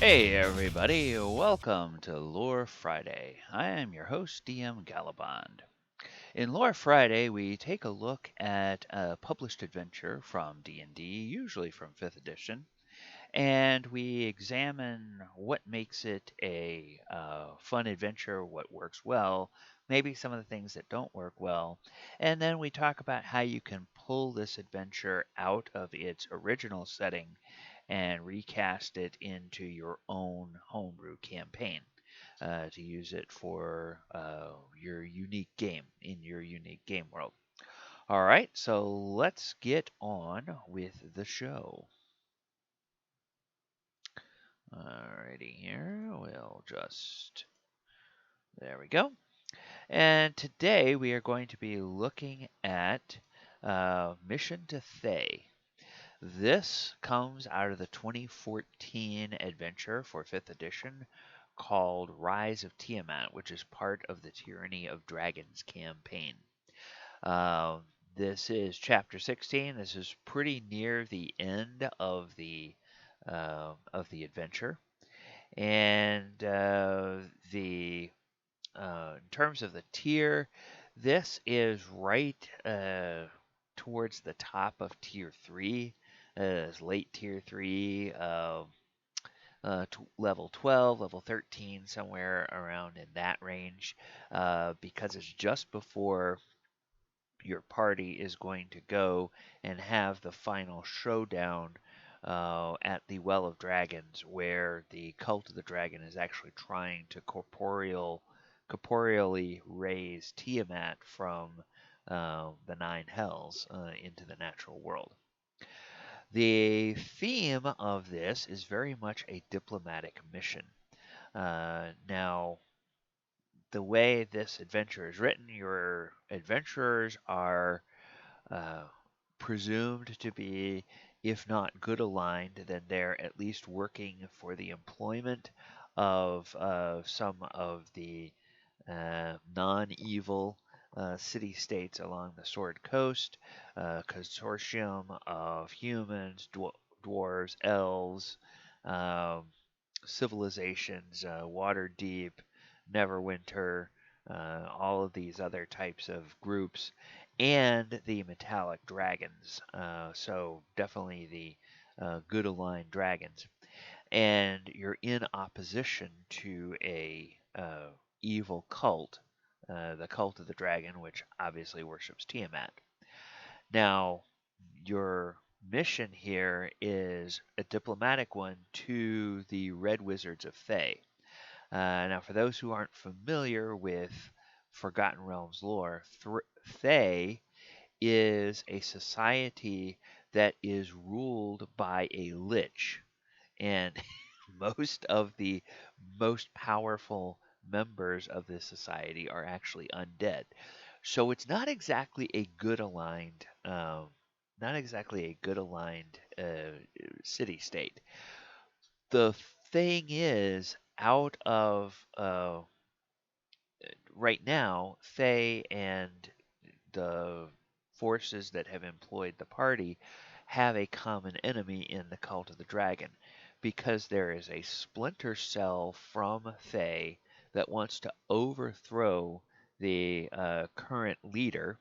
Hey everybody, welcome to Lore Friday. I am your host, DM Galabond. In Lore Friday, we take a look at a published adventure from D&D, usually from 5th edition, and we examine what makes it a fun adventure, what works well, maybe some of the things that don't work well, and then we talk about how you can pull this adventure out of its original setting and recast it into your own homebrew campaign to use it for your unique game in your unique game world. All right, so let's get on with the show. Alrighty, here we'll just there we go. And today we are going to be looking at Mission to Thay. This comes out of the 2014 adventure for 5th edition called Rise of Tiamat, which is part of the Tyranny of Dragons campaign. Uh, this is chapter 16. This is pretty near the end of the adventure, and the in terms of the tier, this is right towards the top of tier 3. It's late tier 3, level 12, level 13, somewhere around in that range, because it's just before your party is going to go and have the final showdown at the Well of Dragons, where the Cult of the Dragon is actually trying to corporeally raise Tiamat from the Nine Hells into the natural world. The theme of this is very much a diplomatic mission. Now, the way this adventure is written, your adventurers are uh, presumed to be, if not good aligned, then they're at least working for the employment of some of the non-evil city-states along the Sword Coast, consortium of humans, dwarves, elves, um, civilizations, Waterdeep, Neverwinter, all of these other types of groups, and the metallic dragons. So definitely the good aligned dragons. And you're in opposition to a evil cult, the cult of the dragon, which obviously worships Tiamat. Now, your mission here is a diplomatic one to the Red Wizards of Thay. Now, for those who aren't familiar with Forgotten Realms lore, Thay is a society that is ruled by a lich, and most of the most powerful members of this society are actually undead. So it's not exactly a good aligned, city state. The thing is, out of right now, Faye and the forces that have employed the party have a common enemy in the Cult of the Dragon, because there is a splinter cell from Faye that wants to overthrow the current leader.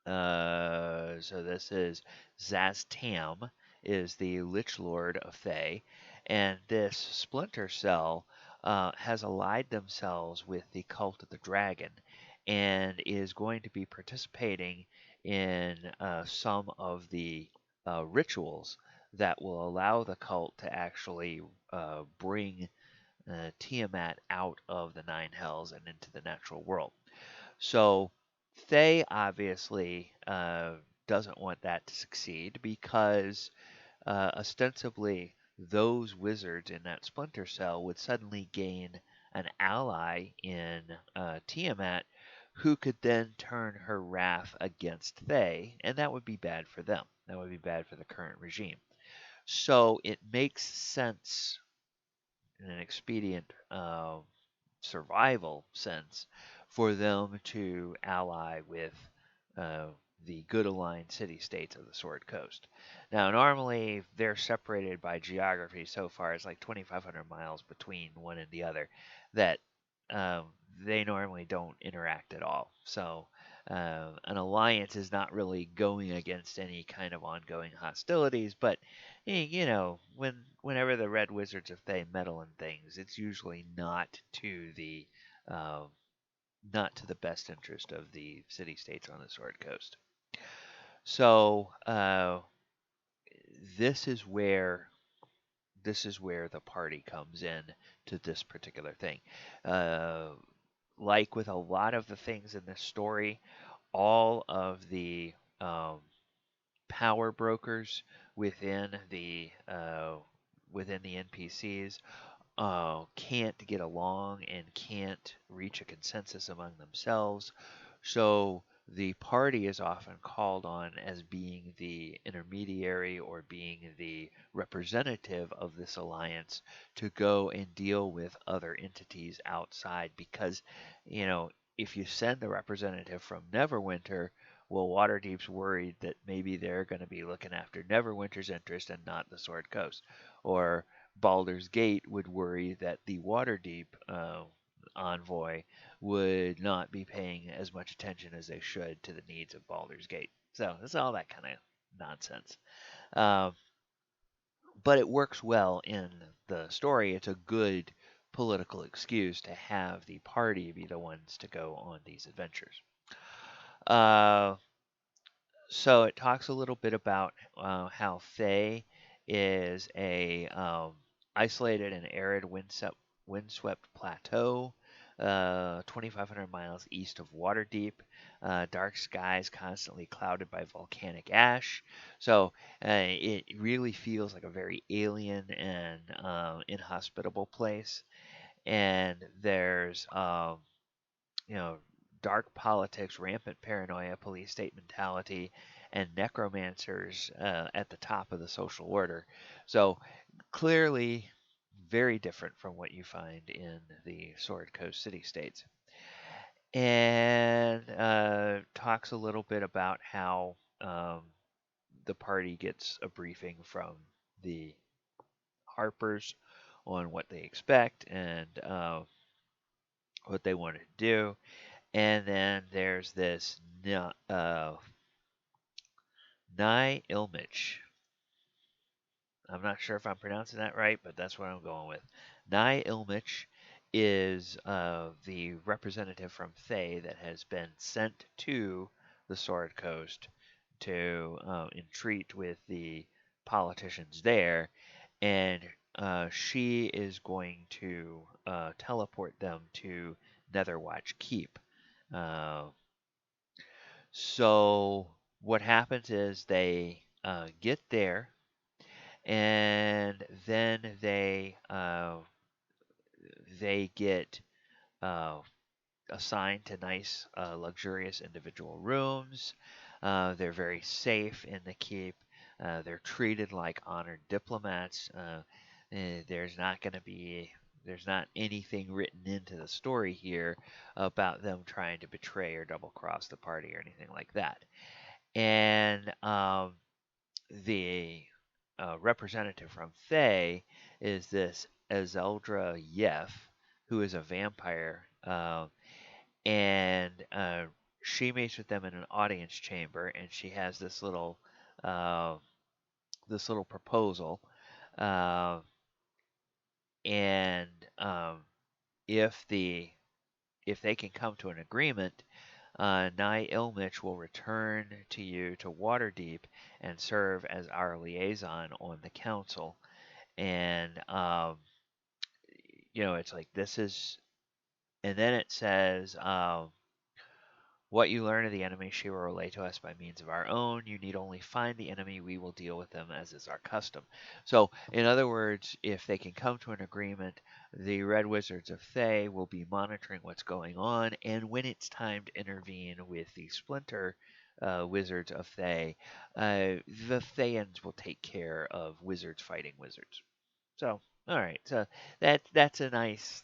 So this is Zaz-Tam, is the Lich Lord of Thay, and this splinter cell has allied themselves with the Cult of the Dragon and is going to be participating in some of the rituals that will allow the cult to actually bring Tiamat out of the Nine Hells and into the natural world. So Thay obviously doesn't want that to succeed, because ostensibly those wizards in that splinter cell would suddenly gain an ally in Tiamat, who could then turn her wrath against Thay, and that would be bad for them. That would be bad for the current regime. So it makes sense in an expedient survival sense for them to ally with the good aligned city-states of the Sword Coast. Now, normally they're separated by geography so far as like 2,500 miles between one and the other that um, they normally don't interact at all. So, an alliance is not really going against any kind of ongoing hostilities, but whenever the Red Wizards of Thay meddle in things, it's usually um, not to the best interest of the city-states on the Sword Coast. So this is where the party comes in to this particular thing. Uh, like with a lot of the things in this story, all of the power brokers within the NPCs can't get along and can't reach a consensus among themselves. So the party is often called on as being the intermediary or being the representative of this alliance to go and deal with other entities outside because, if you send the representative from Neverwinter, well, Waterdeep's worried that maybe they're going to be looking after Neverwinter's interest and not the Sword Coast. Or Baldur's Gate would worry that the Waterdeep envoy would not be paying as much attention as they should to the needs of Baldur's Gate. So it's all that kind of nonsense. Um, but it works well in the story. It's a good political excuse to have the party be the ones to go on these adventures. Uh, so it talks a little bit about how Thay is a isolated and arid windswept plateau, 2,500 miles east of Waterdeep. Dark skies constantly clouded by volcanic ash. So it really feels like a very alien and inhospitable place. And there's you know, dark politics, rampant paranoia, police state mentality, and necromancers at the top of the social order. So clearly, very different from what you find in the Sword Coast city states. And talks a little bit about how the party gets a briefing from the Harpers on what they expect and what they want to do. And then there's this Nye Ilmich. I'm not sure if I'm pronouncing that right, but that's what I'm going with. Nye Ilmich is the representative from Thay that has been sent to the Sword Coast to entreat with the politicians there, and she is going to teleport them to Netherwatch Keep. Uh, so what happens is they get there, and then they get uh, assigned to nice, luxurious individual rooms. They're very safe in the keep. They're treated like honored diplomats. There's not going to be there's not anything written into the story here about them trying to betray or double cross the party or anything like that. And the representative from Thay is this Ezeldra Yef, who is a vampire, and she meets with them in an audience chamber, and she has uh, this little proposal, uh, and if the if they can come to an agreement, Nye Ilmich will return to you to Waterdeep and serve as our liaison on the council. And it's like this is, and then it says, what you learn of the enemy she will relay to us by means of our own. You need only find the enemy, we will deal with them as is our custom. So, in other words, if they can come to an agreement, the Red Wizards of Thay will be monitoring what's going on, and when it's time to intervene with the Splinter Wizards of Thay, the Thayans will take care of wizards fighting wizards. So, all right. So that's a nice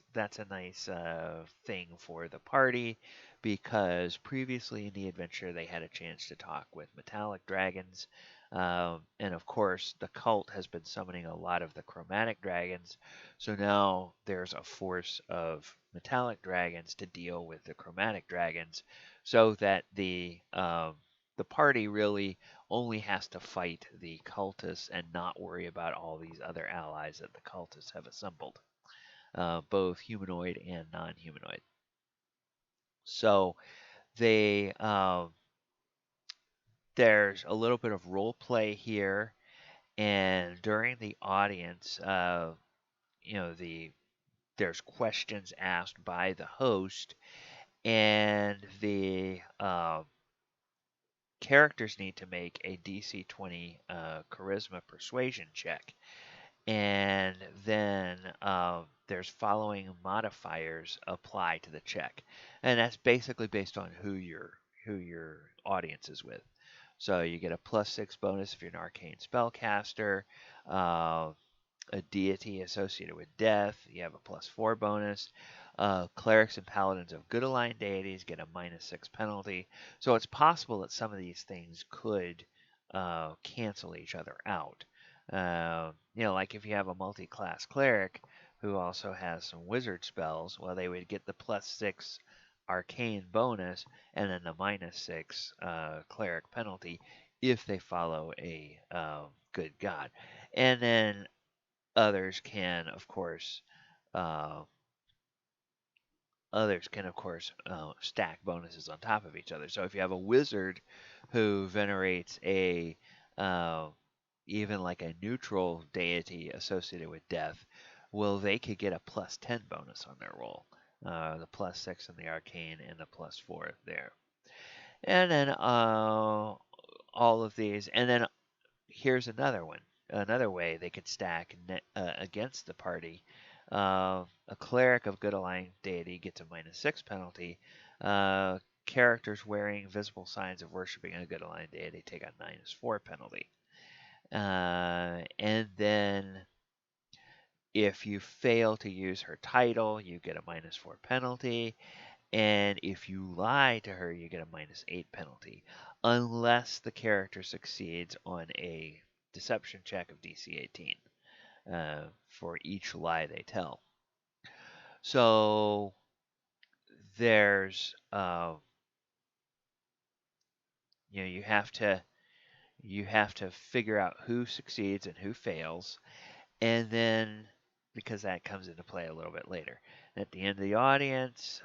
thing for the party because previously in the adventure they had a chance to talk with metallic dragons, and of course the cult has been summoning a lot of the chromatic dragons. So now there's a force of metallic dragons to deal with the chromatic dragons, so that the party really only has to fight the cultists and not worry about all these other allies that the cultists have assembled, both humanoid and non-humanoid. So they there's a little bit of role play here, and during the audience, there's questions asked by the host, and the characters need to make a DC 20 charisma persuasion check. And then there's following modifiers apply to the check, and that's basically based on who your audience is with. So you get a +6 bonus if you're an arcane spellcaster, uh, a deity associated with death, you have a +4 bonus. Clerics and paladins of good aligned deities get a -6 penalty. So it's possible that some of these things could cancel each other out. Like if you have a multi-class cleric who also has some wizard spells, well, they would get the +6 arcane bonus and then the -6 cleric penalty if they follow a good god. And then others can, of course, uh, stack bonuses on top of each other. So if you have a wizard who venerates a uh, even like a neutral deity associated with death, well, they could get a +10 bonus on their roll. The +6 in the arcane and the +4 there. And then all of these, and then here's another one. Another way they could stack against the party. A cleric of good aligned deity gets a -6 penalty. Characters wearing visible signs of worshiping a good aligned deity take a -4 penalty. And then if you fail to use her title, you get a -4 penalty. And if you lie to her, you get a -8 penalty, unless the character succeeds on a deception check of DC 18 for each lie they tell. So there's, you have to figure out who succeeds and who fails, and then because that comes into play a little bit later. At the end of the audience,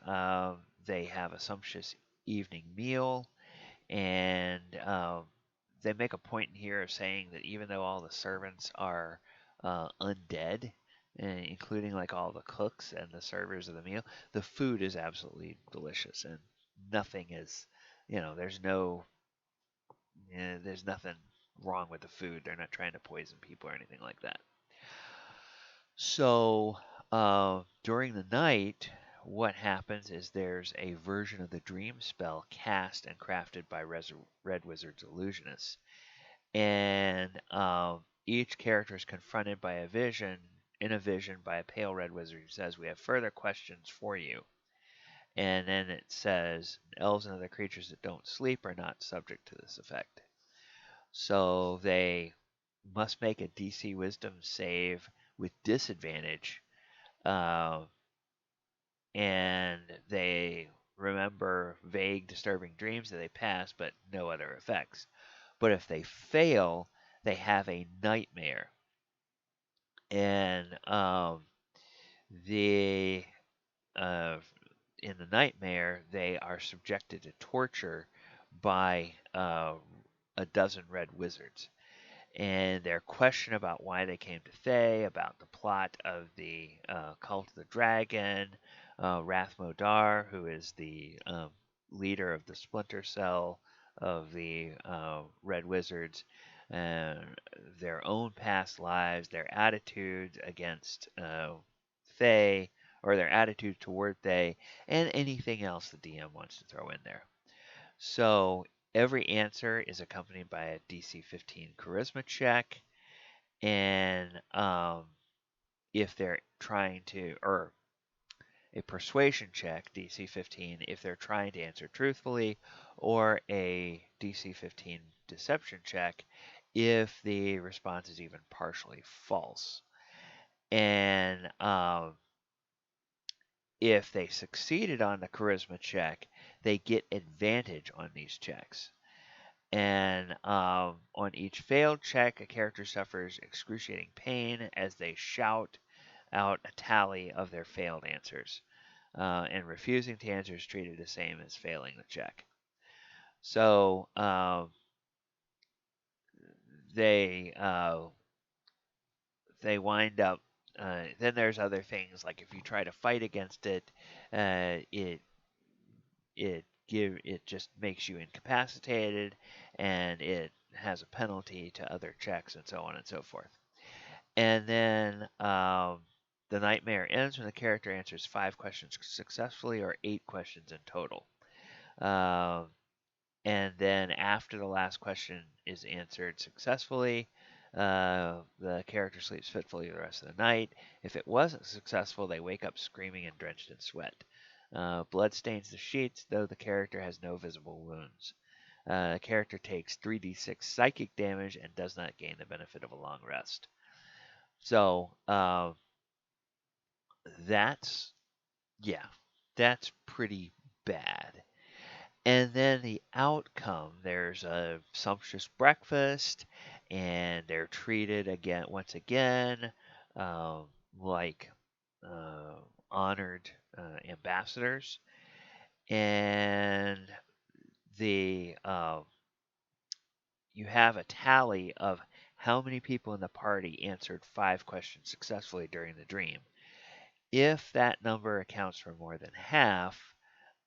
they have a sumptuous evening meal. And they make a point in here of saying that even though all the servants are undead, including like all the cooks and the servers of the meal, the food is absolutely delicious, and nothing is, there's nothing wrong with the food. They're not trying to poison people or anything like that. So during the night, what happens is there's a version of the dream spell cast and crafted by Red Wizard's illusionists, and each character is confronted by in a vision by a pale red wizard who says, "We have further questions for you." And then it says, "Elves and other creatures that don't sleep are not subject to this effect." So they must make a DC Wisdom save with disadvantage, uh, and they remember vague, disturbing dreams that they pass, but no other effects. But if they fail, they have a nightmare, and the uh, in the nightmare they are subjected to torture by a dozen red wizards, and their question about why they came to Thay, about the plot of the Cult of the Dragon, Rathmodar, who is the leader of the Splinter Cell of the Red Wizards, and their own past lives, their attitudes against Thay, or their attitude toward Thay, and anything else the DM wants to throw in there. So every answer is accompanied by a DC 15 charisma check, and if they're trying to, or a persuasion check, DC 15, if they're trying to answer truthfully, or a DC 15 deception check if the response is even partially false. And if they succeeded on the charisma check, they get advantage on these checks. And on each failed check, a character suffers excruciating pain as they shout out a tally of their failed answers. And refusing to answer is treated the same as failing the check. So they they wind up. Then there's other things like if you try to fight against it, it it just makes you incapacitated, and it has a penalty to other checks and so on and so forth. And then the nightmare ends when the character answers 5 questions successfully or 8 questions in total. Um, and then after the last question is answered successfully, the character sleeps fitfully the rest of the night. If it wasn't successful, they wake up screaming and drenched in sweat. Blood stains the sheets, though the character has no visible wounds. The character takes 3d6 psychic damage and does not gain the benefit of a long rest. So that's yeah, that's pretty bad. And then the outcome, there's a sumptuous breakfast, and they're treated again, once again, um, like uh, honored ambassadors. And the you have a tally of how many people in the party answered 5 questions successfully during the dream. If that number accounts for more than half,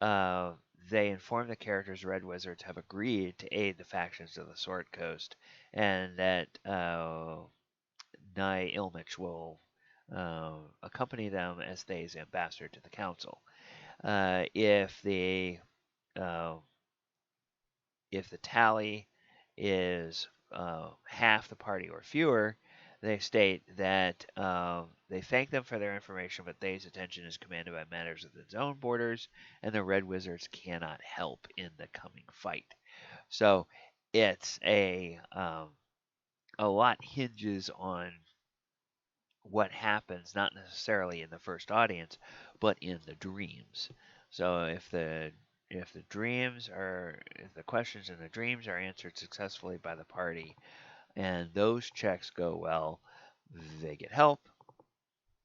uh, they inform the characters Red Wizards have agreed to aid the factions of the Sword Coast, and that Nye Ilmich will accompany them as Thay's ambassador to the council. If the uh, if the tally is half the party or fewer, they state that they thank them for their information, but Thay's attention is commanded by matters of its own borders, and the Red Wizards cannot help in the coming fight. So it's a lot hinges on what happens, not necessarily in the first audience, but in the dreams. So if the questions in the dreams are answered successfully by the party, and those checks go well, they get help.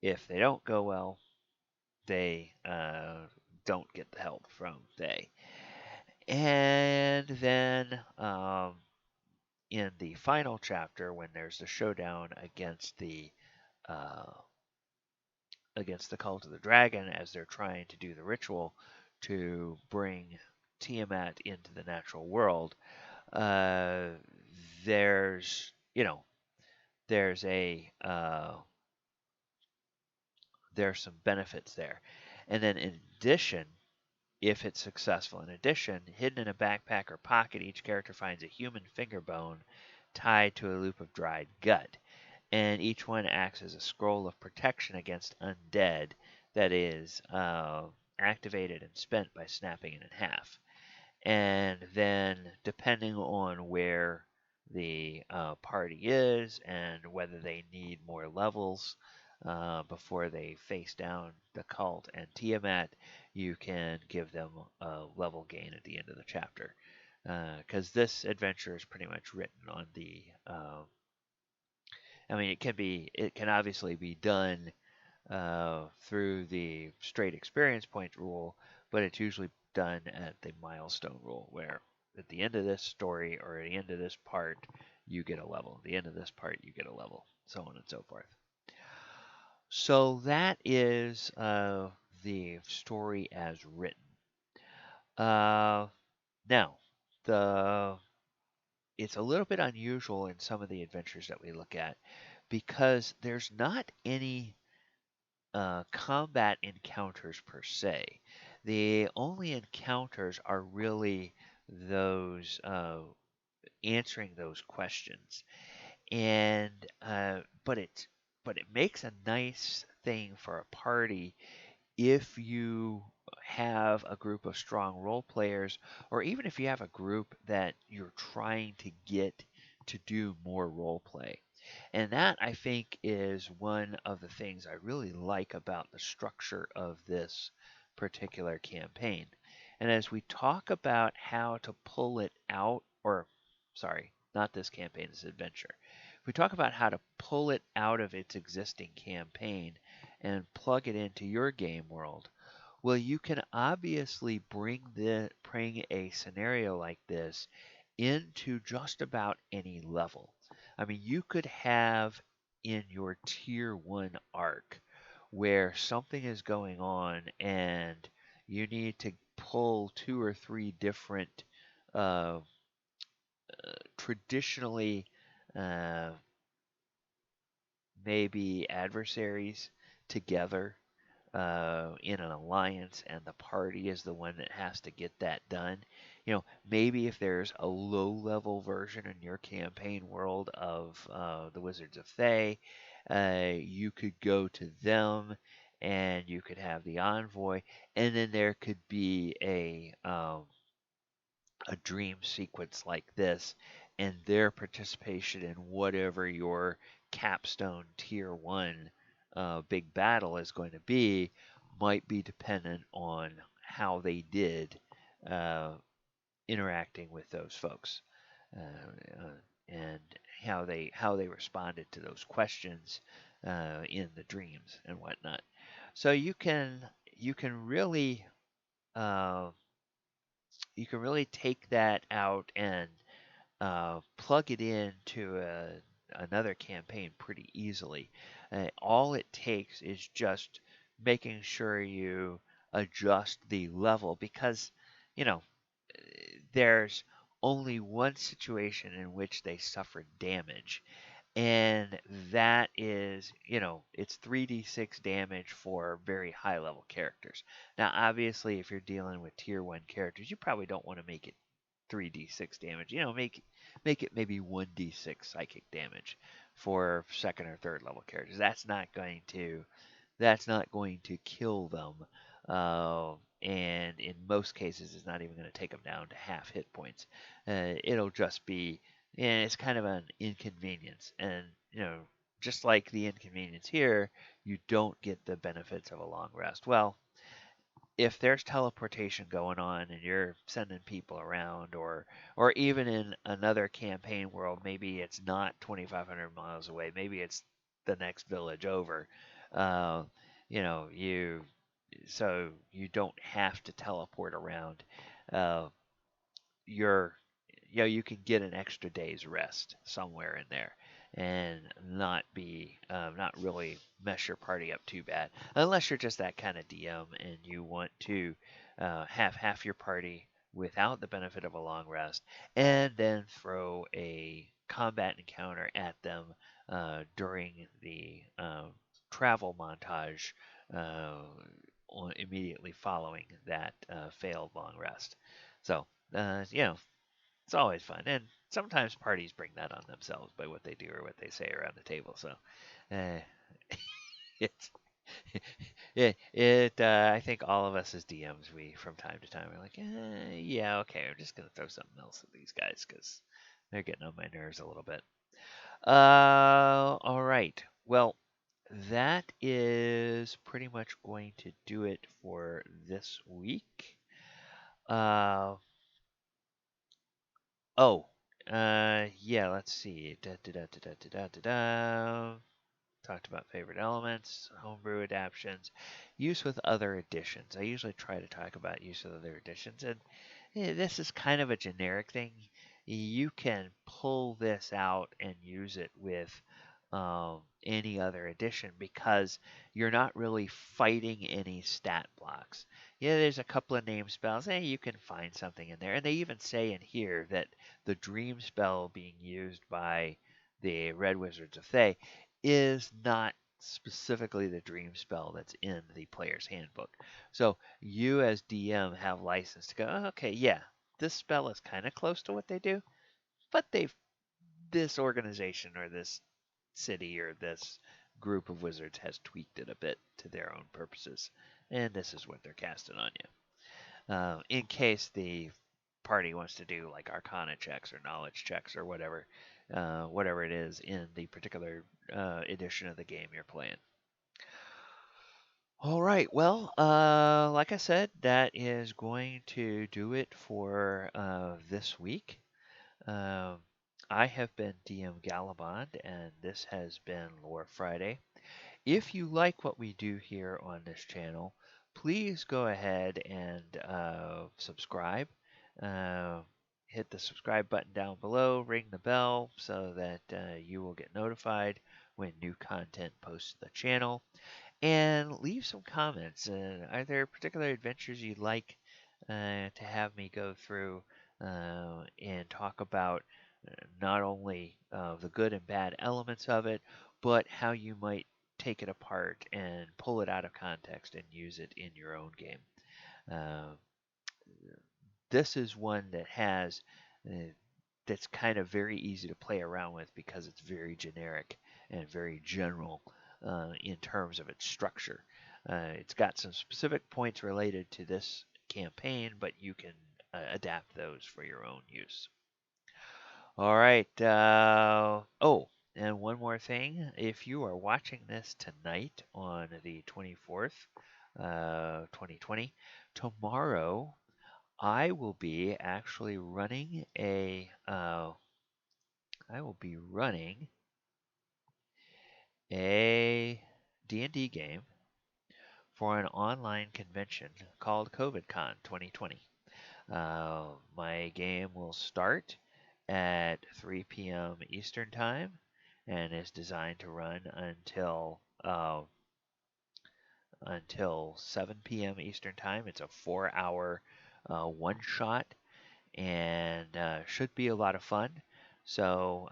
If they don't go well, they don't get the help from they. And then in the final chapter, when there's the showdown uh, against the cult of the dragon, as they're trying to do the ritual to bring Tiamat into the natural world, uh, there's there's a there's some benefits there. And then in addition, if it's successful, in addition, hidden in a backpack or pocket, each character finds a human finger bone tied to a loop of dried gut. And each one acts as a scroll of protection against undead that is activated and spent by snapping it in half. And then, depending on where the party is and whether they need more levels before they face down the cult and Tiamat, you can give them a level gain at the end of the chapter. Because this adventure is pretty much written on the. I mean, it can obviously be done through the straight experience point rule, but it's usually done at the milestone rule, where at the end of this story or at the end of this part, you get a level. At the end of this part, you get a level, so on and so forth. So that is the story as written. Now, the it's a little bit unusual in some of the adventures that we look at because there's not any combat encounters per se. The only encounters are really those answering those questions, and but but it makes a nice thing for a party if you have a group of strong role players, or even if you have a group that you're trying to get to do more role play. And that, I think, is one of the things I really like about the structure of this particular campaign. And as we talk about how to pull it out, or sorry, not this campaign, this adventure. If we talk about how to pull it out of its existing campaign and plug it into your game world, well, you can obviously bring a scenario like this into just about any level. I mean, you could have in your tier 1 arc where something is going on and you need to pull two or three different uh, traditionally uh, maybe adversaries together in an alliance, and the party is the one that has to get that done. Maybe if there's a low level version in your campaign world of the Wizards of Thay, you could go to them and you could have the envoy, and then there could be a dream sequence like this, and their participation in whatever your capstone tier 1 big battle is going to be might be dependent on how they did uh, interacting with those folks, and how they responded to those questions in the dreams and whatnot. So you can really uh, you can really take that out and plug it into another campaign pretty easily. All it takes is just making sure you adjust the level, because you know there's only one situation in which they suffer damage, and that is, it's 3d6 damage for very high level characters. Now, obviously, if you're dealing with tier 1 characters, you probably don't want to make it 3d6 damage. Make it maybe 1d6 psychic damage for second or third level characters. That's not going to kill them, and in most cases, it's not even going to take them down to half hit points. It'll just be, it's kind of an inconvenience, and just like the inconvenience here, you don't get the benefits of a long rest. Well, if there's teleportation going on and you're sending people around, or even in another campaign world, maybe it's not 2,500 miles away, maybe it's the next village over. uh, you so you don't have to teleport around. uh, you're you can get an extra day's rest somewhere in there and not really mess your party up too bad, unless you're just that kind of DM and you want to have half your party without the benefit of a long rest, and then throw a combat encounter at them during the travel montage uh, immediately following that failed long rest. So it's always fun, and sometimes parties bring that on themselves by what they do or what they say around the table. So, uh, it's I think all of us as DMs, we from time to time are like, yeah, okay, I'm just gonna throw something else at these guys because they're getting on my nerves a little bit. All right. Well, that is pretty much going to do it for this week. Uh, Oh, yeah, let's see. Da, da, da, da, da, da, da, da. Talked about favorite elements, homebrew adaptions, use with other editions. I usually try to talk about use with other editions, and this is kind of a generic thing. You can pull this out and use it with any other edition because you're not really fighting any stat blocks. Yeah, there's a couple of name spells. Hey, you can find something in there. And they even say in here that the dream spell being used by the Red Wizards of Thay is not specifically the dream spell that's in the player's handbook. So you as DM have license to go, "Oh, okay, yeah, this spell is kind of close to what they do, but this organization or this city or this group of wizards has tweaked it a bit to their own purposes, and this is what they're casting on you. In case the party wants to do like Arcana checks or knowledge checks or whatever it is in the particular edition of the game you're playing. All right. Well, like I said, that is going to do it for this week. Um, I have been DM Galabond, and this has been Lore Friday. If you like what we do here on this channel, please go ahead and subscribe. Uh, Hit the subscribe button down below, ring the bell so that you will get notified when new content posts to the channel, and leave some comments. Are there particular adventures you'd like to have me go through and talk about not only the good and bad elements of it, but how you might take it apart and pull it out of context and use it in your own game? Uh, this is one that has that's kind of very easy to play around with because it's very generic and very general in terms of its structure. It's got some specific points related to this campaign, but you can adapt those for your own use. All right. Oh, and one more thing. If you are watching this tonight on the 24th, 2020, tomorrow I will be actually running I will be running a D&D game for an online convention called COVIDCon 2020. My game will start at 3 p.m. Eastern Time and is designed to run until 7 p.m. Eastern Time. It's a 4-hour one shot and should be a lot of fun. So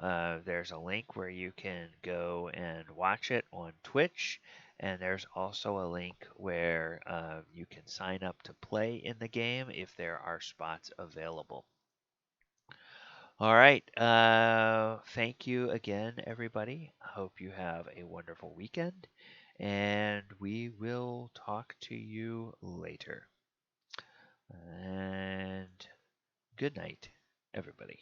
there's a link where you can go and watch it on Twitch, and there's also a link where you can sign up to play in the game if there are spots available. All right. Thank you again, everybody. I hope you have a wonderful weekend, and we will talk to you later. And good night, everybody.